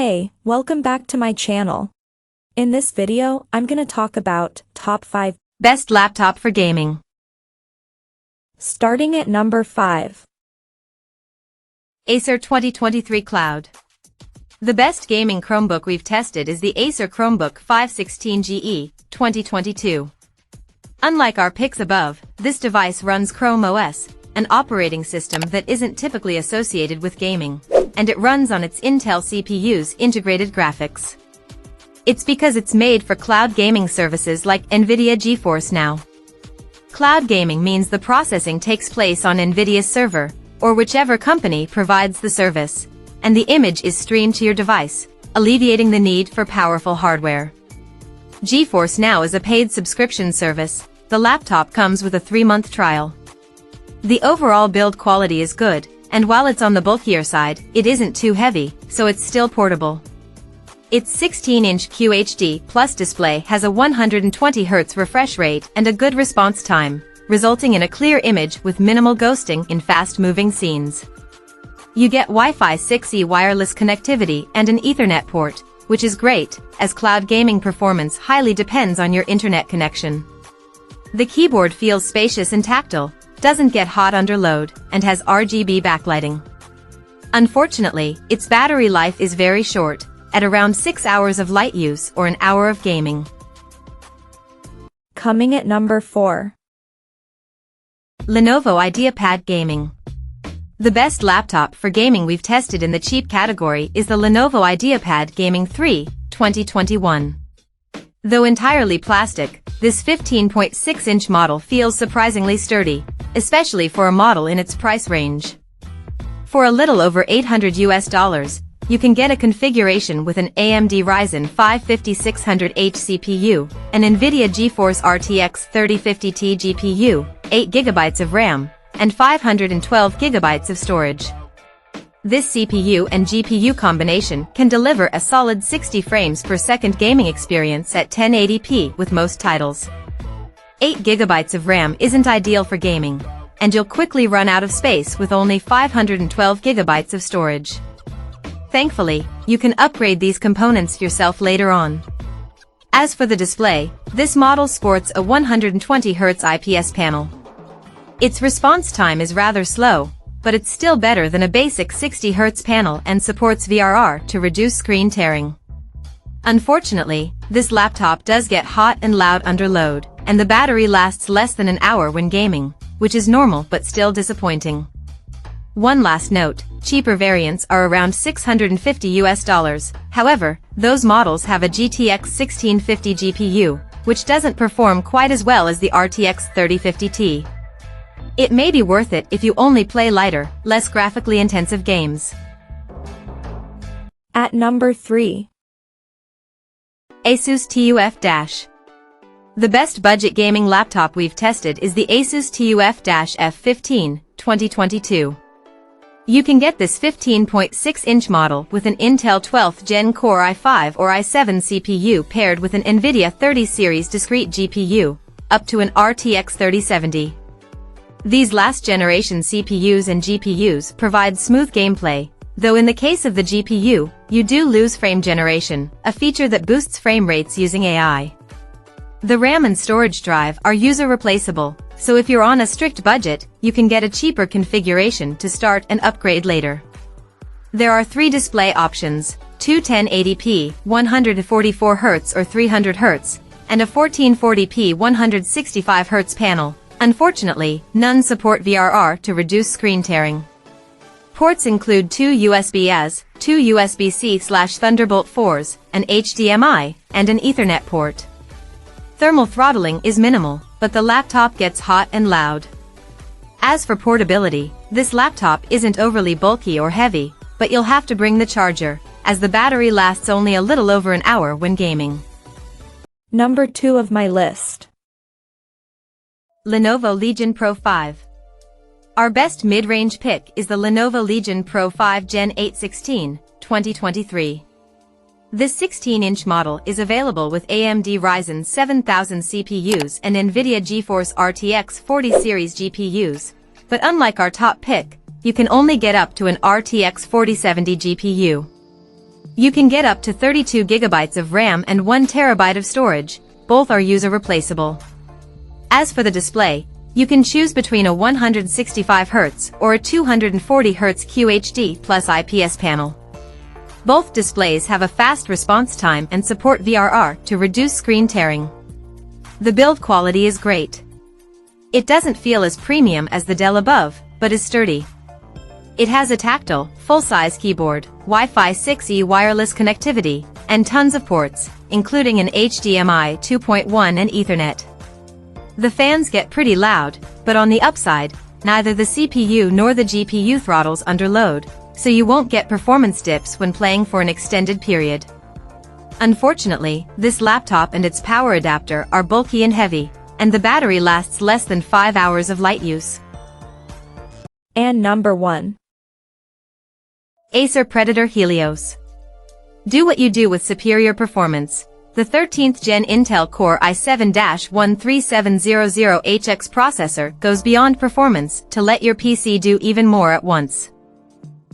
Hey, welcome back to my channel. In this video, I'm gonna talk about top 5 best laptop for gaming. Starting at number 5. Acer 2023 Cloud. The best gaming Chromebook we've tested is the Acer Chromebook 516GE 2022. Unlike our picks above, this device runs Chrome OS, an operating system that isn't typically associated with gaming, and it runs on its Intel CPU's integrated graphics. It's because it's made for cloud gaming services like NVIDIA GeForce Now. Cloud gaming means the processing takes place on NVIDIA's server, or whichever company provides the service, and the image is streamed to your device, alleviating the need for powerful hardware. GeForce Now is a paid subscription service. The laptop comes with a 3-month trial. The overall build quality is good, and while it's on the bulkier side, it isn't too heavy, so it's still portable. Its 16-inch QHD Plus display has a 120Hz refresh rate and a good response time, resulting in a clear image with minimal ghosting in fast-moving scenes. You get Wi-Fi 6E wireless connectivity and an Ethernet port, which is great, as cloud gaming performance highly depends on your internet connection. The keyboard feels spacious and tactile, doesn't get hot under load, and has RGB backlighting. Unfortunately, its battery life is very short, at around 6 hours of light use or an hour of gaming. Coming at number 4. Lenovo IdeaPad Gaming. The best laptop for gaming we've tested in the cheap category is the Lenovo IdeaPad Gaming 3 2021. Though entirely plastic, this 15.6-inch model feels surprisingly sturdy, especially for a model in its price range. For a little over $800, you can get a configuration with an AMD Ryzen 5 5600H CPU, an NVIDIA GeForce RTX 3050 Ti GPU, 8GB of RAM, and 512GB of storage. This CPU and GPU combination can deliver a solid 60 frames per second gaming experience at 1080p with most titles. 8GB of RAM isn't ideal for gaming, and you'll quickly run out of space with only 512GB of storage. Thankfully, you can upgrade these components yourself later on. As for the display, this model sports a 120Hz IPS panel. Its response time is rather slow, but it's still better than a basic 60Hz panel and supports VRR to reduce screen tearing. Unfortunately, this laptop does get hot and loud under load, and the battery lasts less than an hour when gaming, which is normal but still disappointing. One last note, cheaper variants are around $650. However, those models have a GTX 1650 GPU, which doesn't perform quite as well as the RTX 3050 Ti. It may be worth it if you only play lighter, less graphically intensive games. At number 3. ASUS TUF-. The best budget gaming laptop we've tested is the ASUS TUF-F15 2022. You can get this 15.6-inch model with an Intel 12th Gen Core i5 or i7 CPU paired with an NVIDIA 30 series discrete GPU, up to an RTX 3070. These last-generation CPUs and GPUs provide smooth gameplay, though in the case of the GPU, you do lose frame generation, a feature that boosts frame rates using AI. The RAM and storage drive are user-replaceable, so if you're on a strict budget, you can get a cheaper configuration to start and upgrade later. There are 3 display options, two 1080p, 144Hz or 300Hz, and a 1440p 165Hz panel. Unfortunately, none support VRR to reduce screen tearing. Ports include 2 USB-As, 2 USB-C/Thunderbolt 4s, an HDMI, and an Ethernet port. Thermal throttling is minimal, but the laptop gets hot and loud. As for portability, this laptop isn't overly bulky or heavy, but you'll have to bring the charger, as the battery lasts only a little over an hour when gaming. Number 2 of my list. Lenovo Legion Pro 5. Our best mid-range pick is the Lenovo Legion Pro 5 Gen 8 16, 2023. This 16-inch model is available with AMD Ryzen 7000 CPUs and NVIDIA GeForce RTX 40 series GPUs, but unlike our top pick, you can only get up to an RTX 4070 GPU. You can get up to 32 gigabytes of RAM and 1 terabyte of storage, both are user replaceable. As for the display, you can choose between a 165Hz or a 240Hz QHD plus IPS panel. Both displays have a fast response time and support VRR to reduce screen tearing. The build quality is great. It doesn't feel as premium as the Dell above, but is sturdy. It has a tactile, full-size keyboard, Wi-Fi 6E wireless connectivity, and tons of ports, including an HDMI 2.1 and Ethernet. The fans get pretty loud, but on the upside, neither the CPU nor the GPU throttles under load, so you won't get performance dips when playing for an extended period. Unfortunately, this laptop and its power adapter are bulky and heavy, and the battery lasts less than 5 hours of light use. And number 1. Acer Predator Helios. Do what you do with superior performance. The 13th Gen Intel Core i7-13700HX processor goes beyond performance to let your PC do even more at once.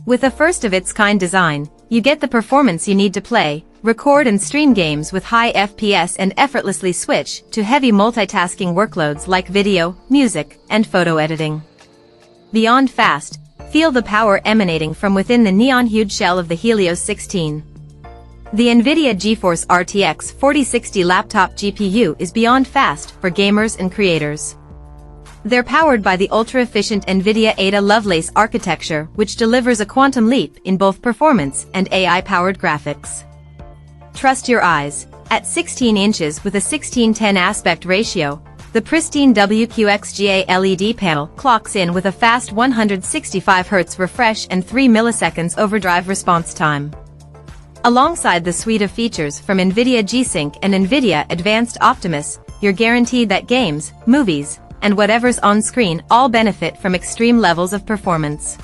With a first-of-its-kind design, you get the performance you need to play, record and stream games with high FPS and effortlessly switch to heavy multitasking workloads like video, music, and photo editing. Beyond fast, feel the power emanating from within the neon-hued shell of the Helios 16. The NVIDIA GeForce RTX 4060 laptop GPU is beyond fast for gamers and creators. They're powered by the ultra-efficient NVIDIA Ada Lovelace architecture, which delivers a quantum leap in both performance and AI-powered graphics. Trust your eyes. At 16 inches with a 16:10 aspect ratio, the pristine WQXGA LED panel clocks in with a fast 165Hz refresh and 3 milliseconds overdrive response time. Alongside the suite of features from NVIDIA G-Sync and NVIDIA Advanced Optimus, you're guaranteed that games, movies, and whatever's on screen all benefit from extreme levels of performance.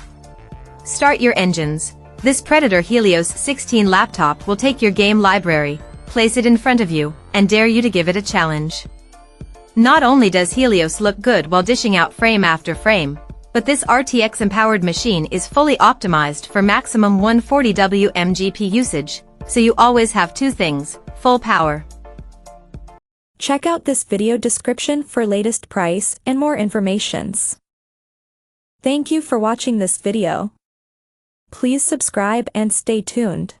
Start your engines. This Predator Helios 16 laptop will take your game library, place it in front of you, and dare you to give it a challenge. Not only does Helios look good while dishing out frame after frame, but this RTX-empowered machine is fully optimized for maximum 140W GPU usage, so you always have two things: full power. Check out this video description for latest price and more informations. Thank you for watching this video. Please subscribe and stay tuned.